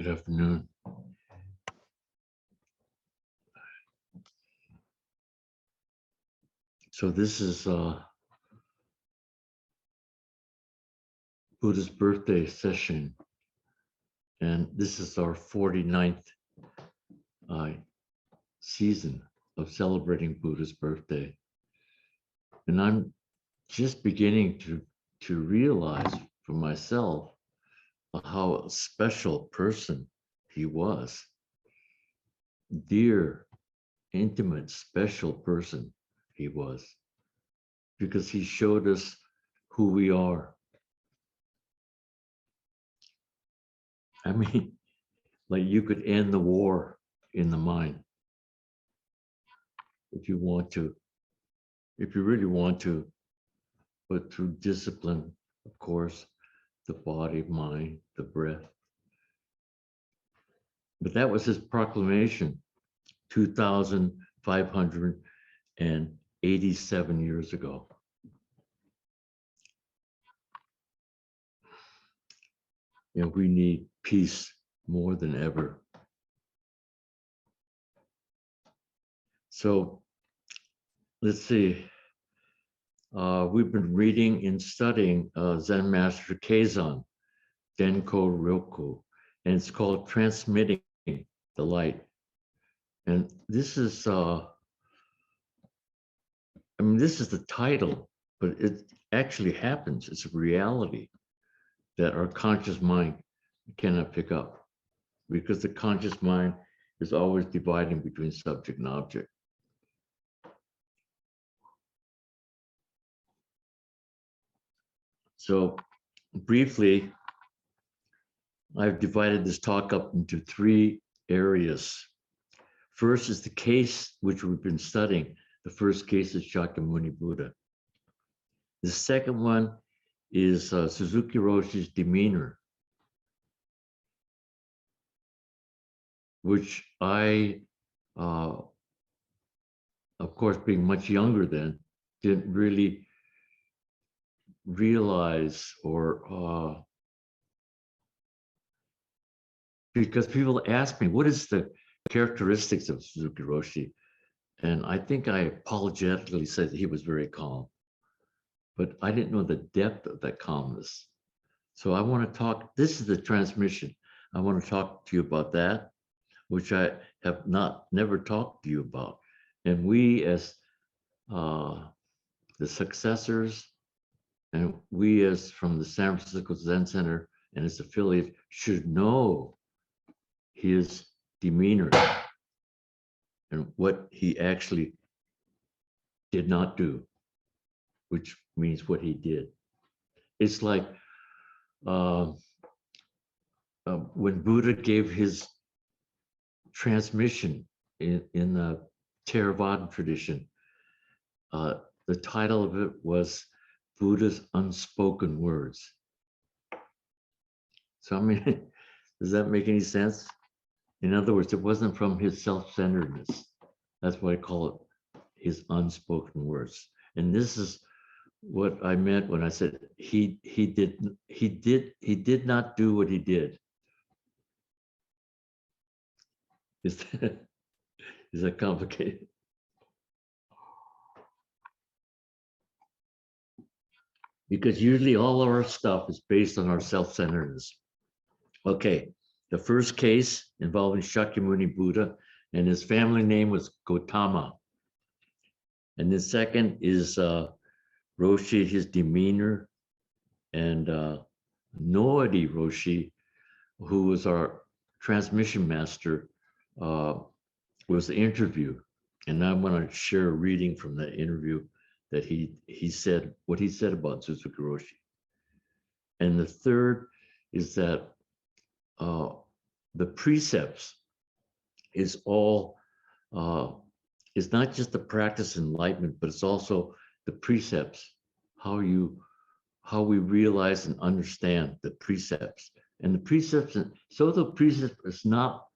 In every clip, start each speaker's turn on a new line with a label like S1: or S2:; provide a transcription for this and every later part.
S1: Good afternoon. So this is Buddha's birthday session, and this is our 49th season of celebrating Buddha's birthday. And I'm just beginning to realize for myself how special person he was. Dear, intimate, special person he was, because he showed us who we are. I mean, like you could end the war in the mind if you want to, if you really want to, but through discipline, of course, the body, mind, the breath. But that was his proclamation 2,587 years ago. You know, we need peace more than ever. So let's see. We've been reading and studying Zen Master Keizan, Denko Ryoku, and it's called Transmitting the Light. And this is, this is the title, but it actually happens. It's a reality that our conscious mind cannot pick up, because the conscious mind is always dividing between subject and object. So briefly, I've divided this talk up into three areas. First is the case which we've been studying. The first case is Shakyamuni Buddha. The second one is Suzuki Roshi's demeanor, which I, of course, being much younger then, didn't really realize, or because people ask me, what is the characteristics of Suzuki Roshi? And I think I apologetically said he was very calm, but I didn't know the depth of that calmness. So I want to talk, this is the transmission. I want to talk to you about that, which I have never talked to you about. And we as the successors, and we as from the San Francisco Zen Center and its affiliate should know his demeanor and what he actually did not do, which means what he did. It's like when Buddha gave his transmission in the Theravada tradition, the title of it was Buddha's Unspoken Words. So, I mean, does that make any sense? In other words, it wasn't from his self-centeredness. That's why I call it his unspoken words. And this is what I meant when I said he did not do what he did. Is that complicated? Because usually all of our stuff is based on our self-centeredness. Okay, the first case involving Shakyamuni Buddha, and his family name was Gautama. And the second is Roshi, his demeanor, and Noadi Roshi, who was our transmission master, was the interview. And I want to share a reading from that interview that he said, what he said about Suzuki Roshi. And the third is that the precepts is all, it's not just the practice enlightenment, but it's also the precepts, how we realize and understand the precepts. And the precepts, so the precepts is not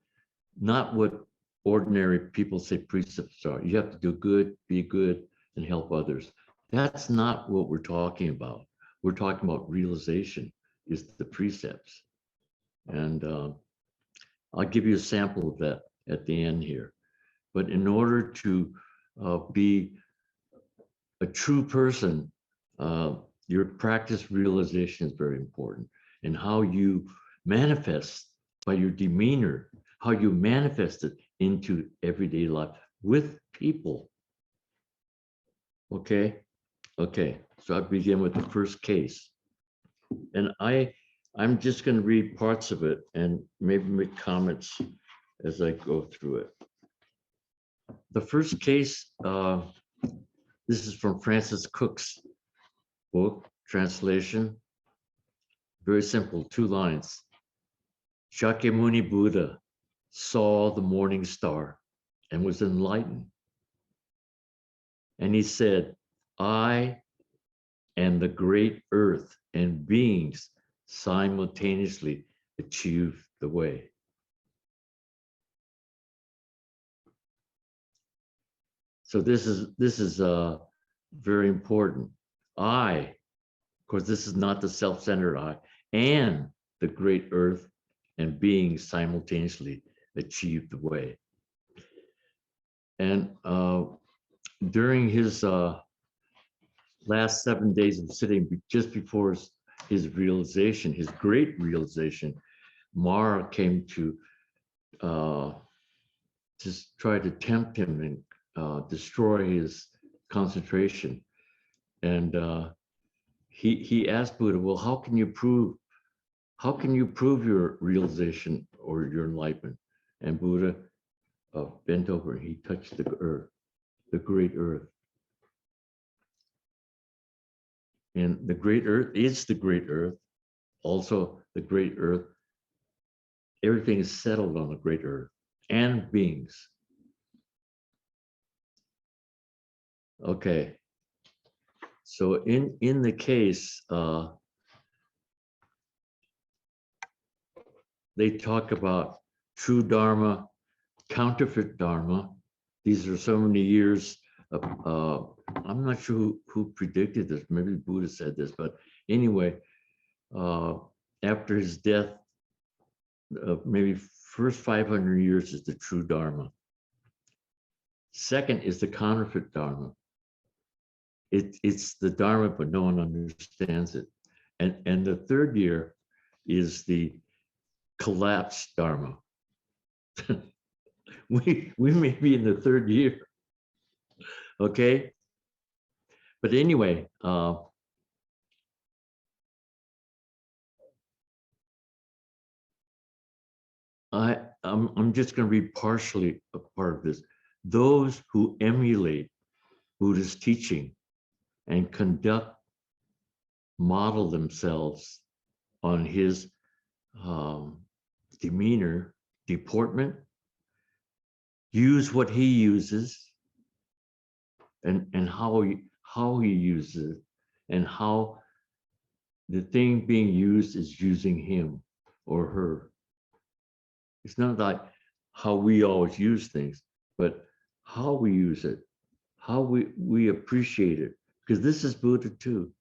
S1: what ordinary people say precepts are. You have to do good, be good, and help others. That's not what we're talking about. We're talking about realization is the precepts. And I'll give you a sample of that at the end here. But in order to be a true person, your practice realization is very important, and how you manifest by your demeanor, how you manifest it into everyday life with people. Okay, so I begin with the first case, and I'm just going to read parts of it and maybe make comments as I go through it. The first case, this is from Francis Cook's book, translation. Very simple, 2 lines. Shakyamuni Buddha saw the morning star and was enlightened. And he said, I and the great earth and beings simultaneously achieve the way. So this is very important. I, of course, this is not the self-centered I, and the great earth and beings simultaneously achieve the way. And during his last 7 days of sitting, just before his realization, his great realization, Mara came to just try to tempt him and destroy his concentration. And he asked Buddha, well, how can you prove your realization or your enlightenment? And Buddha bent over and he touched the earth, the great earth. And the great earth is the great earth. Also, the great earth, everything is settled on the great earth and beings. Okay. So in the case, they talk about true Dharma, counterfeit Dharma. These are so many years of, I'm not sure who predicted this, maybe Buddha said this, but anyway, after his death, maybe first 500 years is the true Dharma. Second is the counterfeit Dharma. It's the Dharma, but no one understands it. And the third year is the collapsed Dharma. we may be in the third year, okay? But anyway, I'm just going to read partially a part of this. Those who emulate Buddha's teaching and model themselves on his demeanor, deportment, use what he uses, and how he uses it, and how the thing being used is using him or her. It's not like how we always use things, but how we use it, how we appreciate it, because this is Buddha too.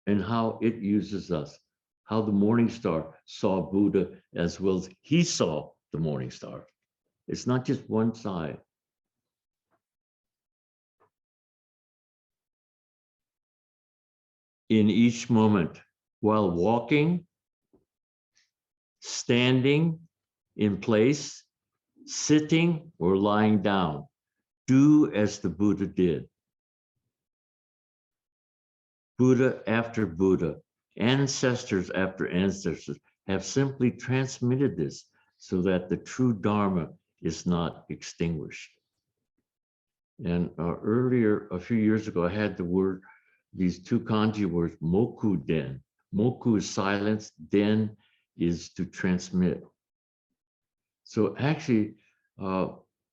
S1: And how it uses us, how the morning star saw Buddha as well as he saw the morning star. It's not just one side. In each moment, while walking, standing in place, sitting or lying down, do as the Buddha did. Buddha after Buddha, ancestors after ancestors have simply transmitted this so that the true Dharma is not extinguished. And earlier, a few years ago, I had these 2 kanji words, moku den. Moku is silence, den is to transmit. So actually,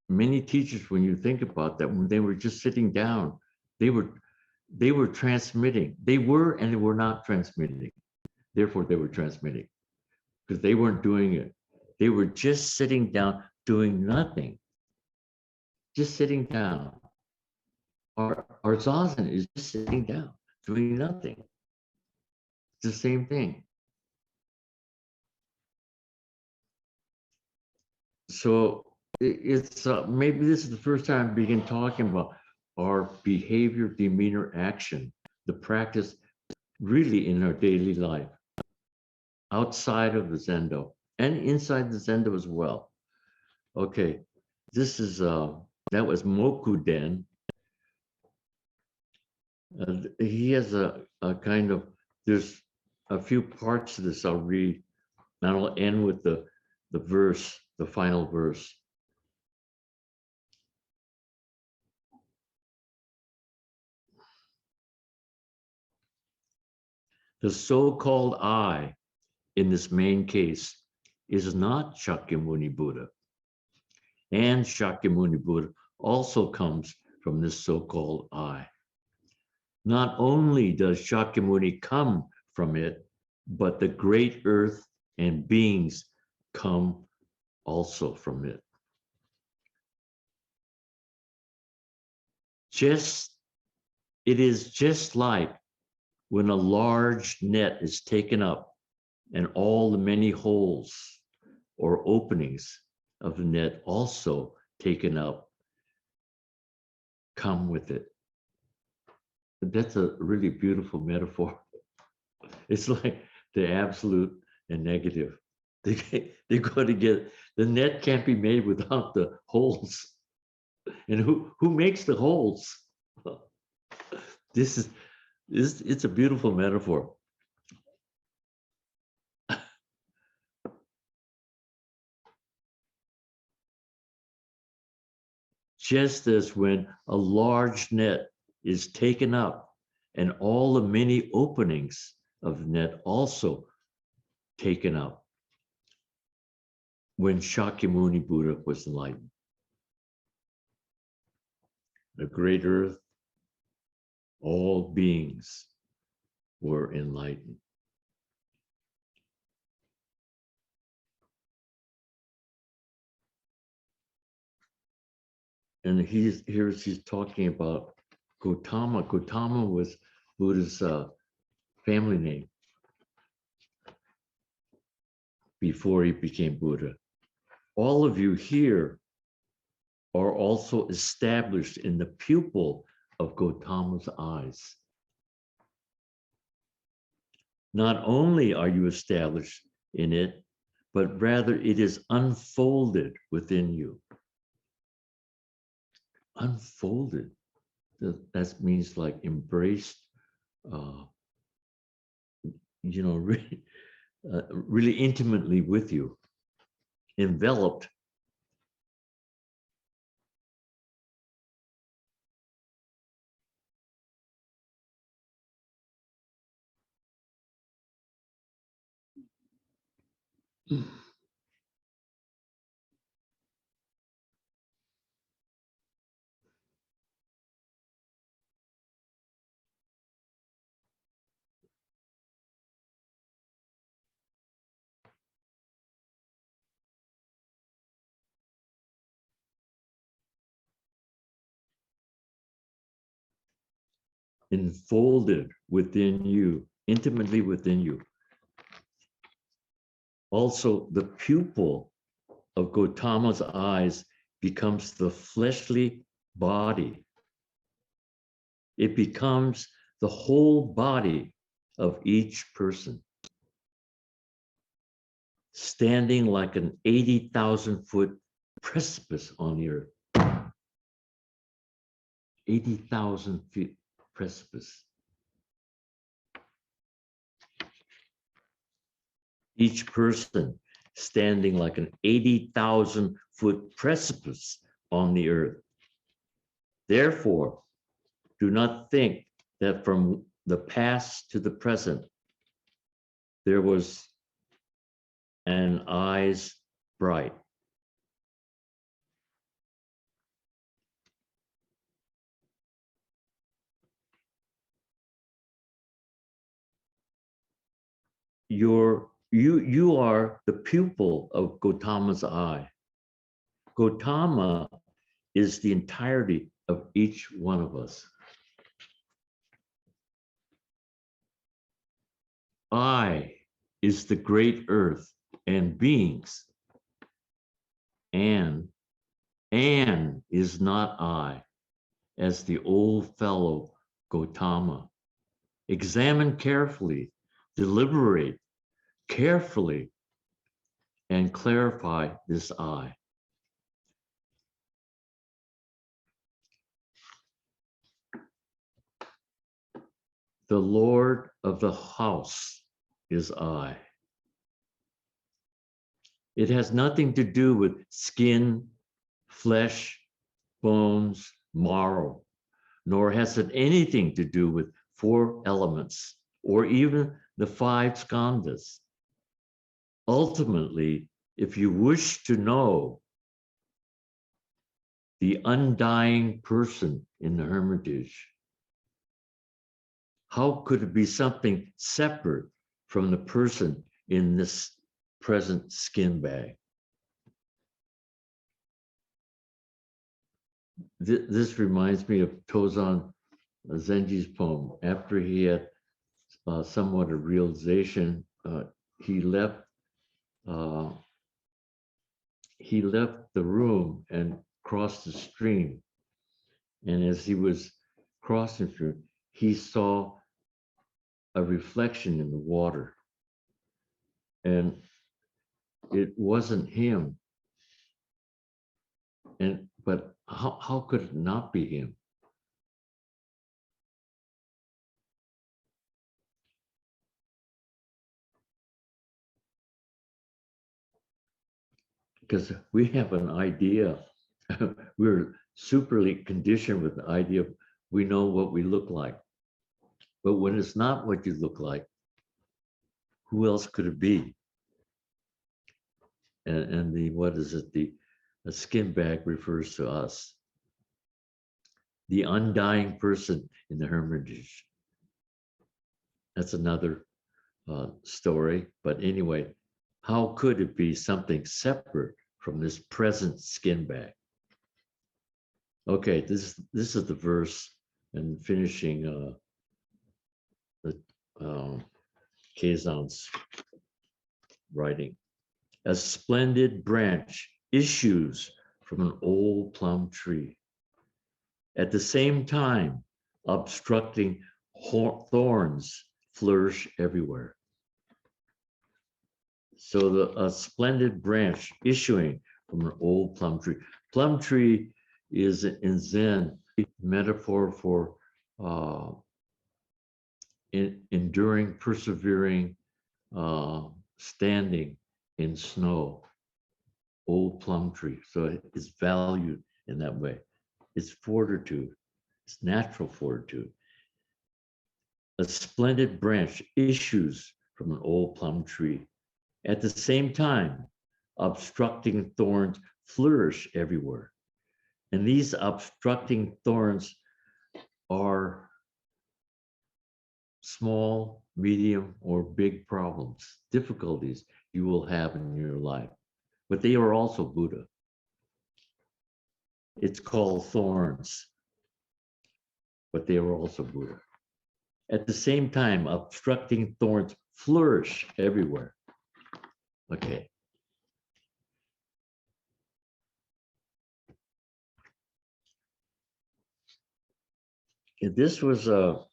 S1: many teachers, when you think about that, when they were just sitting down, they were transmitting. They were and they were not transmitting. Therefore, they were transmitting because they weren't doing it. They were just sitting down, doing nothing. Just sitting down. Our zazen is just sitting down, doing nothing. It's the same thing. So it's maybe this is the first time I begin talking about our behavior, demeanor, action, the practice really in our daily life, outside of the Zendo and inside the Zendo as well. Okay, this is that was Mokuden. He has a kind of, there's a few parts to this I'll read, and I'll end with the verse, the final verse. The so-called I in this main case is not Shakyamuni Buddha. And Shakyamuni Buddha also comes from this so-called I. Not only does Shakyamuni come from it, but the great earth and beings come also from it. It is just like when a large net is taken up and all the many holes or openings of the net also taken up come with it. That's a really beautiful metaphor. It's like the absolute and negative. They go together. The net can't be made without the holes. And who makes the holes? It's a beautiful metaphor. Just as when a large net is taken up and all the many openings of the net also taken up when Shakyamuni Buddha was enlightened. The great earth, all beings were enlightened. And he's talking about Gautama. Gautama was Buddha's family name before he became Buddha. All of you here are also established in the pupil of Gautama's eyes. Not only are you established in it, but rather it is unfolded within you. Unfolded, that means like embraced, really intimately with you, enveloped. Enfolded within you, intimately within you. Also, the pupil of Gautama's eyes becomes the fleshly body. It becomes the whole body of each person, standing like an 80,000-foot precipice on the earth. 80,000 feet precipice. Each person standing like an 80,000-foot precipice on the earth. Therefore, do not think that from the past to the present, there was an eyes bright. You are the pupil of Gautama's eye. Gautama is the entirety of each one of us. I is the great earth and beings. and is not I, as the old fellow Gautama. Examine carefully, deliberate carefully, and clarify this I. The Lord of the house is I. It has nothing to do with skin, flesh, bones, marrow, nor has it anything to do with 4 elements or even the 5 skandhas. Ultimately, if you wish to know the undying person in the hermitage, how could it be something separate from the person in this present skin bag? This reminds me of Tozan Zenji's poem. After he had somewhat a realization, he left the room and crossed the stream. And as he was crossing through, he saw a reflection in the water. And it wasn't him. But how could it not be him? Because we have an idea. We're superly conditioned with the idea of we know what we look like. But when it's not what you look like, who else could it be? And the, what is it? The skin bag refers to us. The undying person in the hermitage. That's another story. But anyway, how could it be something separate from this present skin bag? Okay, this is the verse and finishing the Keizan's writing. A splendid branch issues from an old plum tree. At the same time, obstructing thorns flourish everywhere. So a splendid branch issuing from an old plum tree. Plum tree is in Zen a metaphor for enduring, persevering, standing in snow. Old plum tree. So it's valued in that way. It's fortitude. It's natural fortitude. A splendid branch issues from an old plum tree. At the same time, obstructing thorns flourish everywhere. And these obstructing thorns are small, medium, or big problems, difficulties you will have in your life. But they are also Buddha. It's called thorns, but they are also Buddha. At the same time, obstructing thorns flourish everywhere. Okay. This was a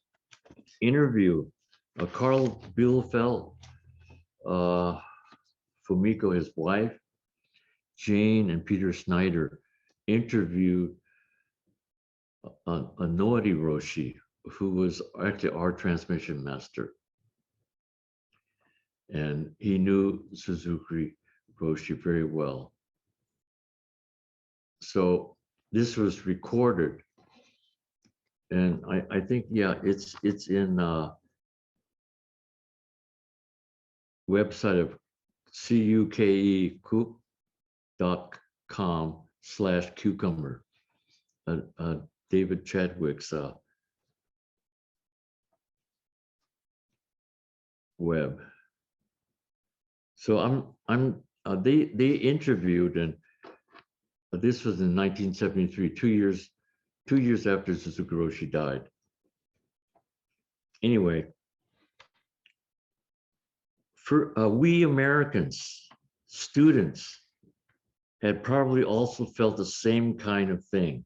S1: interview. Carl Bielefeld, Fumiko, his wife, Jane, and Peter Snyder interviewed a Nori Roshi, who was actually our transmission master. And he knew Suzuki Roshi very well. So this was recorded. And I think, yeah, it's in website of cukecoop.com/cucumber. David Chadwick's web. So they interviewed, and this was in 1973, 2 years after Suzuki Roshi died. Anyway, for we Americans, students, had probably also felt the same kind of thing,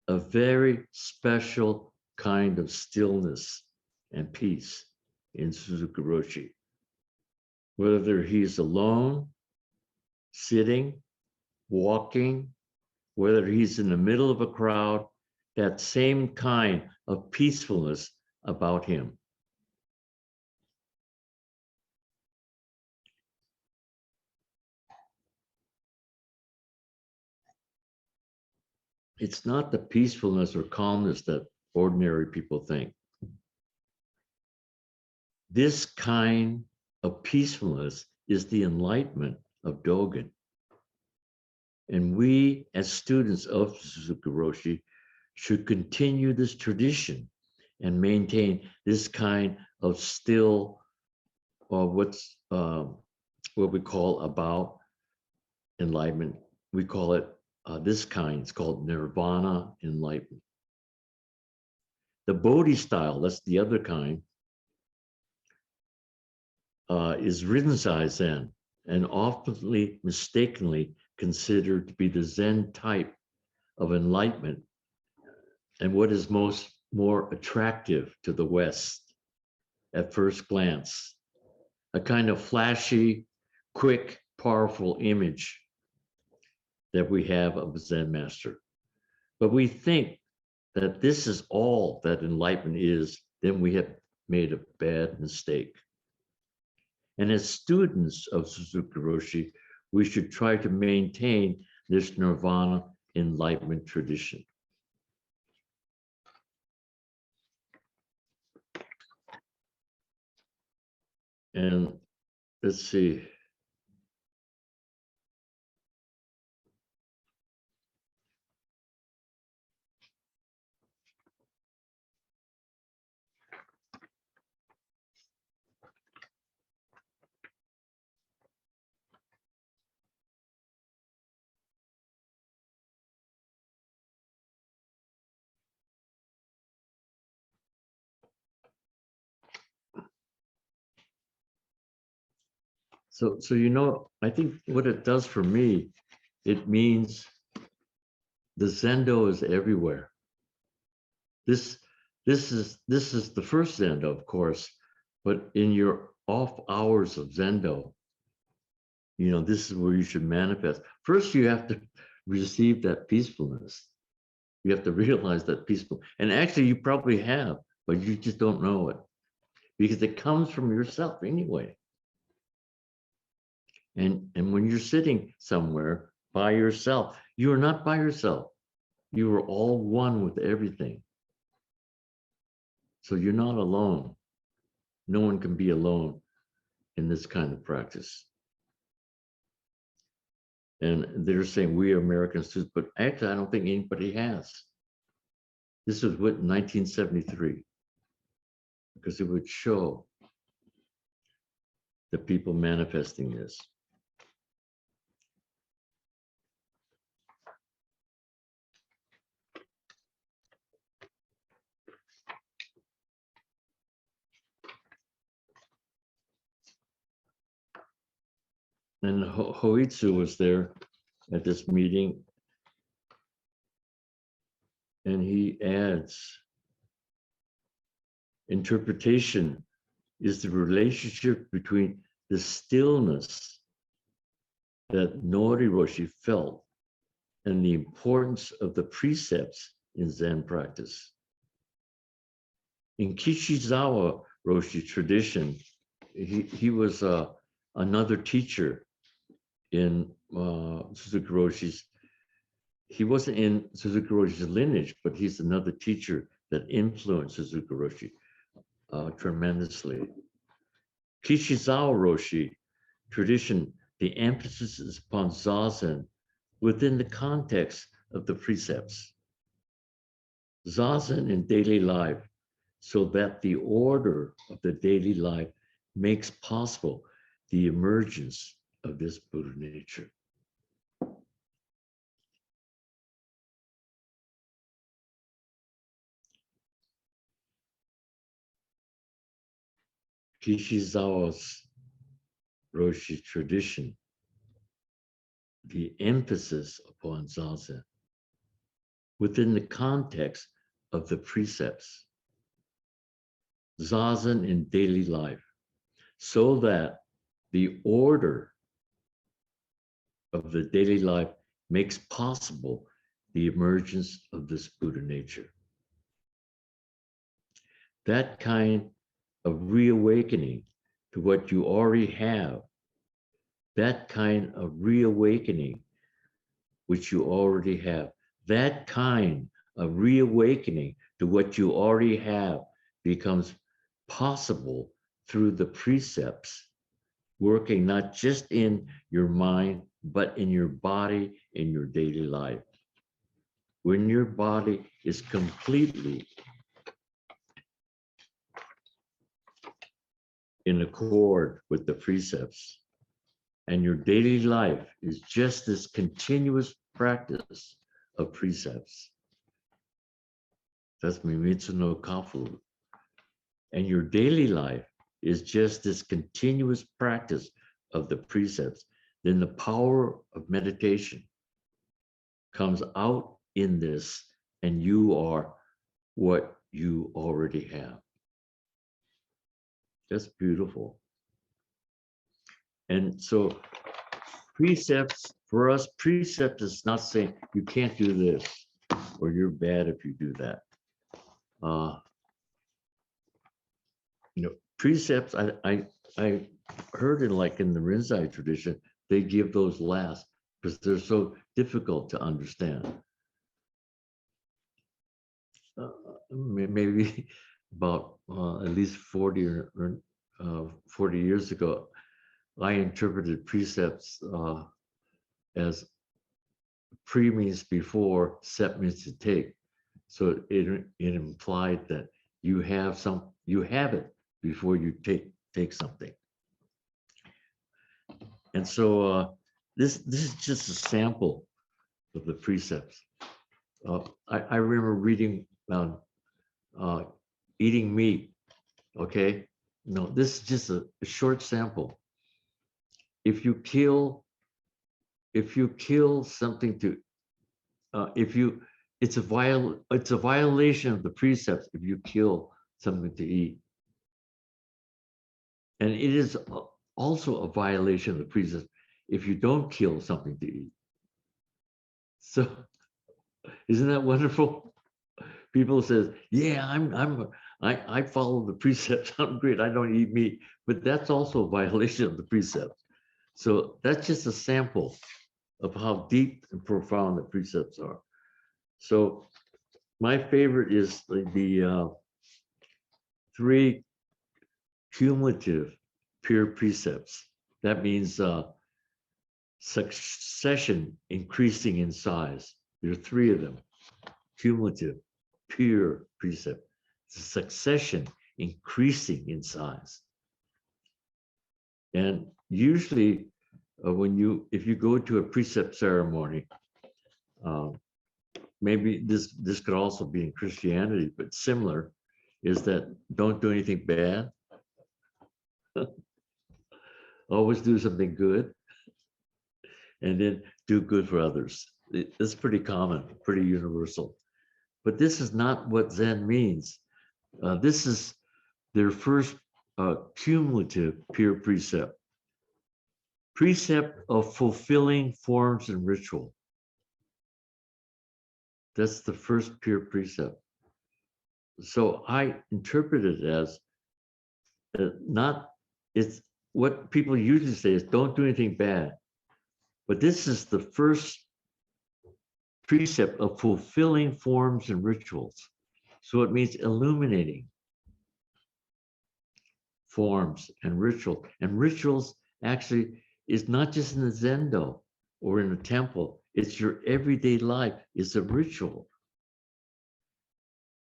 S1: a very special kind of stillness and peace in Suzuki Roshi. Whether he's alone, sitting, walking, whether he's in the middle of a crowd, that same kind of peacefulness about him. It's not the peacefulness or calmness that ordinary people think. This kind of peacefulness is the enlightenment of Dogen. And we, as students of Suzuki Roshi, should continue this tradition and maintain this kind of still, or what we call about enlightenment. We call it this kind. It's called nirvana enlightenment. The Bodhi style, that's the other kind, is Rinzai Zen, and often mistakenly considered to be the Zen type of enlightenment and what is more attractive to the West at first glance, a kind of flashy, quick, powerful image that we have of a Zen master. But we think that this is all that enlightenment is, then we have made a bad mistake. And as students of Suzuki Roshi, we should try to maintain this nirvana enlightenment tradition. And let's see. So you know, I think what it does for me, it means the Zendo is everywhere. This is the first Zendo, of course, but in your off hours of Zendo, you know, this is where you should manifest. First, you have to receive that peacefulness. You have to realize that peaceful, and actually you probably have, but you just don't know it because it comes from yourself anyway. And when you're sitting somewhere by yourself, you are not by yourself. You are all one with everything. So you're not alone. No one can be alone in this kind of practice. And they're saying we are American students, but actually I don't think anybody has. This was written in 1973 because it would show the people manifesting this. And Hoitsu was there at this meeting, and he adds, interpretation is the relationship between the stillness that Nori Roshi felt and the importance of the precepts in Zen practice. In Kishizawa Roshi tradition, he was another teacher in Suzuki Roshi's. He wasn't in Suzuki Roshi's lineage, but he's another teacher that influenced Suzuki Roshi tremendously. Kishizawa Roshi tradition, the emphasis is upon zazen within the context of the precepts. Zazen in daily life, so that the order of the daily life makes possible the emergence of this Buddha nature. Kishizawa's Roshi tradition the emphasis upon zazen within the context of the precepts, zazen in daily life, so that the order of the daily life makes possible the emergence of this Buddha nature. That kind of reawakening to what you already have, that kind of reawakening which you already have, that kind of reawakening to what you already have becomes possible through the precepts, working not just in your mind, but in your body, in your daily life. When your body is completely in accord with the precepts, and your daily life is just this continuous practice of precepts. That's Mimitsu no Kafu. And your daily life is just this continuous practice of the precepts. Then the power of meditation comes out in this, and you are what you already have. That's beautiful. And so precepts, for us, precept is not saying you can't do this or you're bad if you do that. Precepts, I heard it like in the Rinzai tradition, they give those last because they're so difficult to understand. Maybe about at least 40 or 40 years ago, I interpreted precepts as pre means before, sep means to take. So it implied that you have it before you take something. And so this is just a sample of the precepts. I remember reading eating meat. Okay, no, this is just a short sample. If you kill something to, it's a violation of the precepts if you kill something to eat. And it is also a violation of the precepts if you don't kill something to eat. So isn't that wonderful? People says, yeah, I follow the precepts. I'm great. I don't eat meat, but that's also a violation of the precepts. So that's just a sample of how deep and profound the precepts are. So my favorite is the 3 cumulative pure precepts. That means succession increasing in size. There are 3 of them. Cumulative, pure precept. Succession increasing in size. And usually if you go to a precept ceremony, maybe this could also be in Christianity, but similar, is that don't do anything bad. Always do something good, and then do good for others. It's pretty common, pretty universal. But this is not what Zen means. This is their first cumulative pure precept. Precept of fulfilling forms and ritual. That's the first pure precept. So I interpret it as it's what people usually say is don't do anything bad. But this is the first precept of fulfilling forms and rituals. So it means illuminating forms and ritual. And rituals actually is not just in the Zendo or in a temple. It's your everyday life. It's a ritual.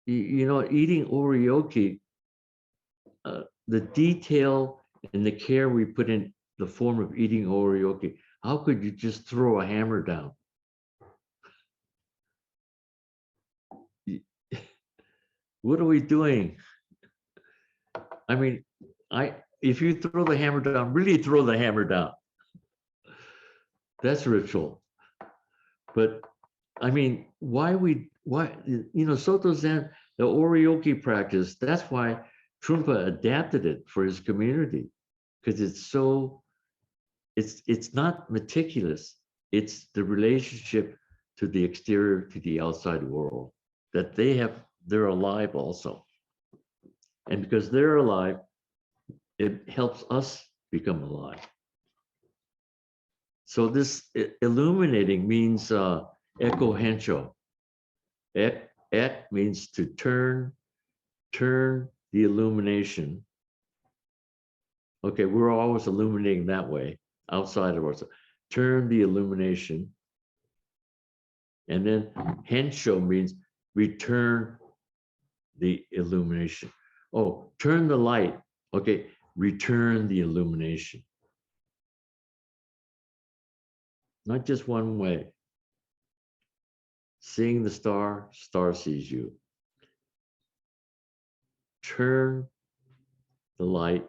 S1: You know, eating oryoki, the detail and the care we put in the form of eating oryoki, how could you just throw a hammer down? What are we doing? I mean, if you throw the hammer down, really throw the hammer down. That's ritual. But I mean, why, Soto Zen, the Oryoki practice, that's why Trungpa adapted it for his community, because it's not meticulous. It's the relationship to the exterior, to the outside world, that they're alive also. And because they're alive, it helps us become alive. So this illuminating means eko hensho. Ek means to turn the illumination. Okay, we're always illuminating that way, outside of ourselves. Turn the illumination. And then hensho means return the illumination. Oh, turn the light. Okay, return the illumination. Not just one way. Seeing the star, star sees you. Turn the light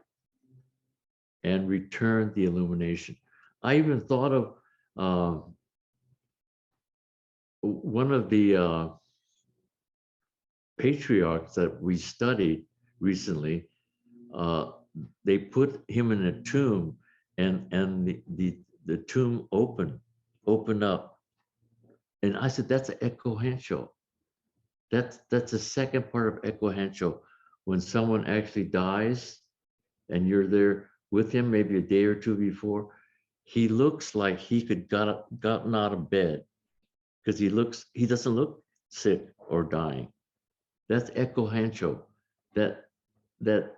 S1: and return the illumination. I even thought of one of the patriarchs that we studied recently. They put him in a tomb, and the tomb opened up, and I said, that's an eko hensho. That's the second part of eko hensho. When someone actually dies, and you're there with him, maybe a day or two before, he looks like he could gotten out of bed, because he doesn't look sick or dying. That's eko hensho, that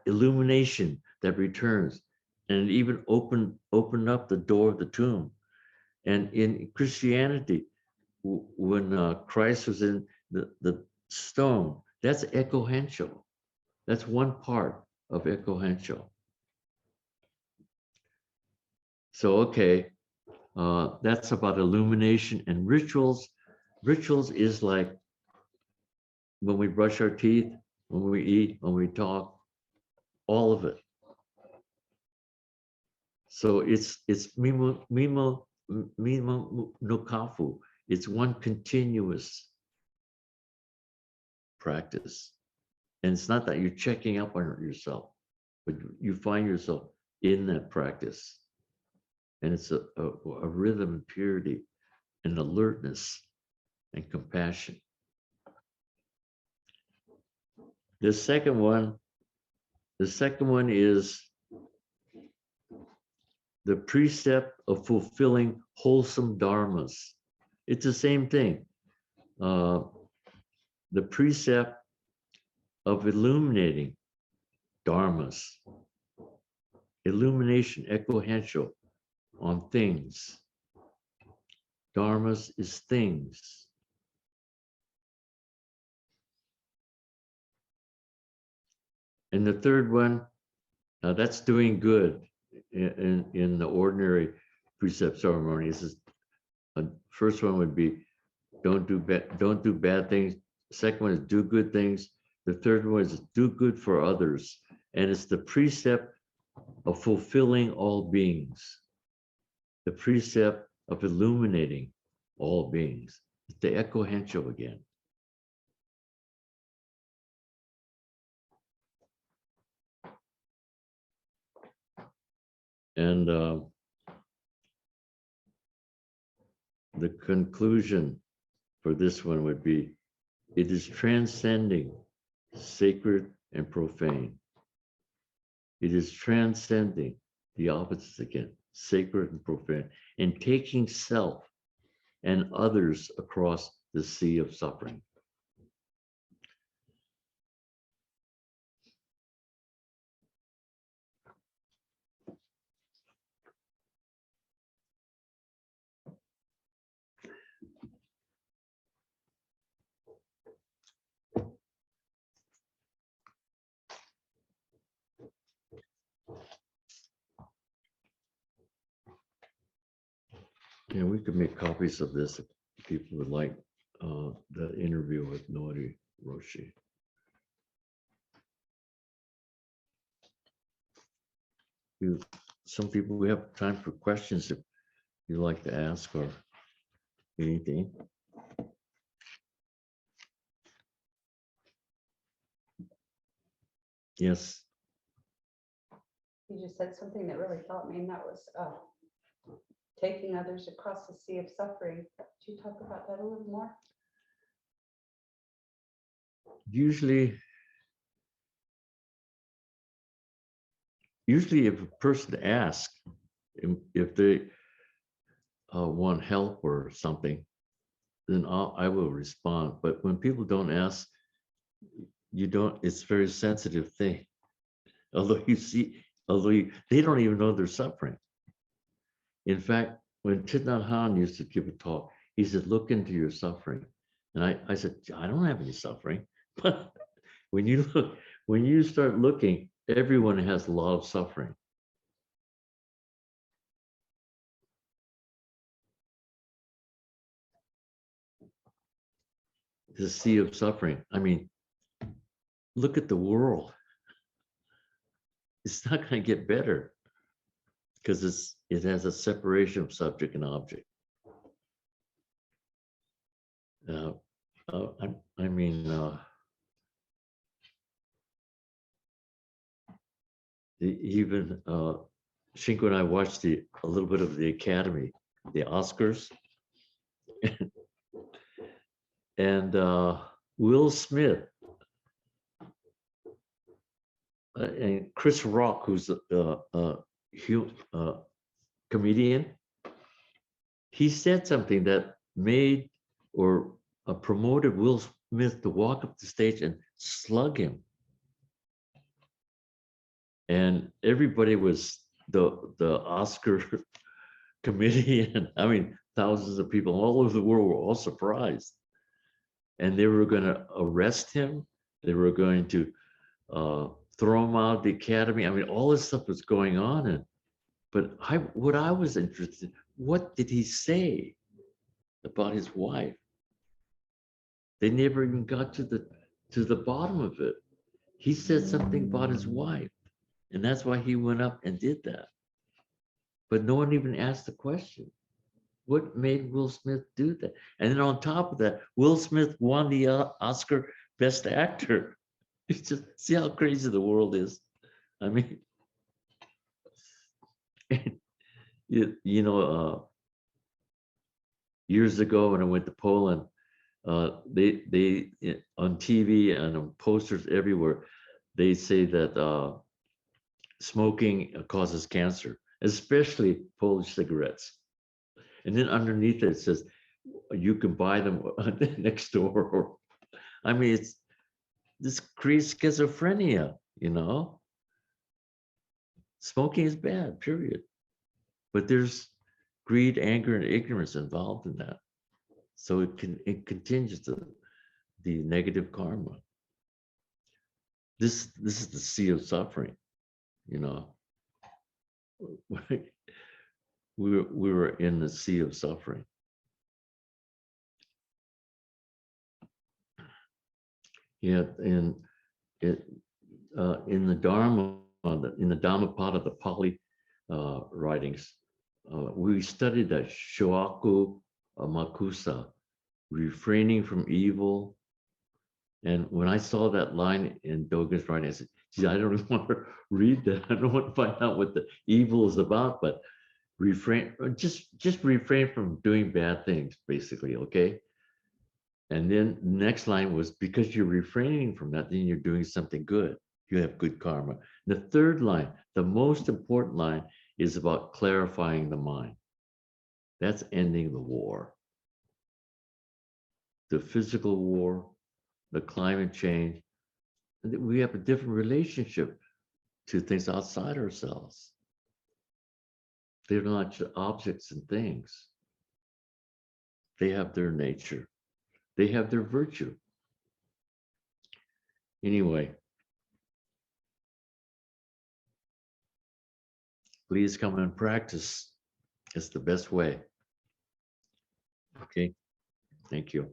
S1: illumination that returns, and it even opened up the door of the tomb. And in Christianity, when Christ was in the stone, that's eko hensho. That's one part of eko hensho. So, okay, that's about illumination and rituals. Rituals is like when we brush our teeth, when we eat, when we talk, all of it. So it's mimo no kafu. It's one continuous practice. And it's not that you're checking up on yourself, but you find yourself in that practice. And it's a rhythm and purity and alertness and compassion. The second one is the precept of fulfilling wholesome dharmas. It's the same thing. The precept of illuminating dharmas. Illumination, eko hensho, on things. Dharmas is things. And the third one, that's doing good in the ordinary precept ceremonies. First one would be don't do bad things. Second one is do good things. The third one is do good for others. And it's the precept of fulfilling all beings. The precept of illuminating all beings. It's the eko hensho again. And the conclusion for this one would be, it is transcending sacred and profane. It is transcending the opposites again, sacred and profane, and taking self and others across the sea of suffering. Yeah, we could make copies of this if people would like the interview with Nori Roshi. Some people, we have time for questions. If you'd like to ask or anything? Yes.
S2: You just said something that really taught me, and that was taking others across the sea of suffering. Could you talk about that a little more?
S1: Usually if a person asks if they want help or something, then I will respond. But when people don't ask, you don't, it's a very sensitive thing. Although they don't even know they're suffering. In fact, when Thich Nhat Hanh used to give a talk, he said, look into your suffering. And I said, I don't have any suffering. But when you start looking, everyone has a lot of suffering. The sea of suffering. I mean, look at the world. It's not going to get better because it has a separation of subject and object. I mean, even Shinko and I watched a little bit of the Academy, the Oscars, and Will Smith and Chris Rock, who's a comedian, he said something that made or promoted Will Smith to walk up the stage and slug him. And everybody was the Oscar committee, and I mean, thousands of people all over the world were all surprised. And they were going to arrest him. They were going to throw him out of the academy. I mean, all this stuff was going on. But what I was interested in, what did he say about his wife? They never even got to the bottom of it. He said something about his wife, and that's why he went up and did that. But no one even asked the question. What made Will Smith do that? And then on top of that, Will Smith won the Oscar Best Actor. It's just, see how crazy the world is. I mean, you know, years ago when I went to Poland, they on TV and on posters everywhere, they say that smoking causes cancer, especially Polish cigarettes. And then underneath it says you can buy them next door. I mean, this creates schizophrenia, you know. Smoking is bad, period. But there's greed, anger, and ignorance involved in that. So it continues the negative karma. This is the sea of suffering, you know. We were in the sea of suffering. Yeah, and in the Dharma, in the Dhammapada, the Pali writings, we studied that shoaku makusa, refraining from evil. And when I saw that line in Dogen's writing, I said, gee, I don't even want to read that. I don't want to find out what the evil is about, but just refrain from doing bad things, basically, okay? And then the next line was, because you're refraining from that, then you're doing something good. You have good karma. The third line, the most important line, is about clarifying the mind. That's ending the war. The physical war, the climate change. We have a different relationship to things outside ourselves. They're not just objects and things. They have their nature. They have their virtue. Anyway, please come and practice. It's the best way. Okay, thank you.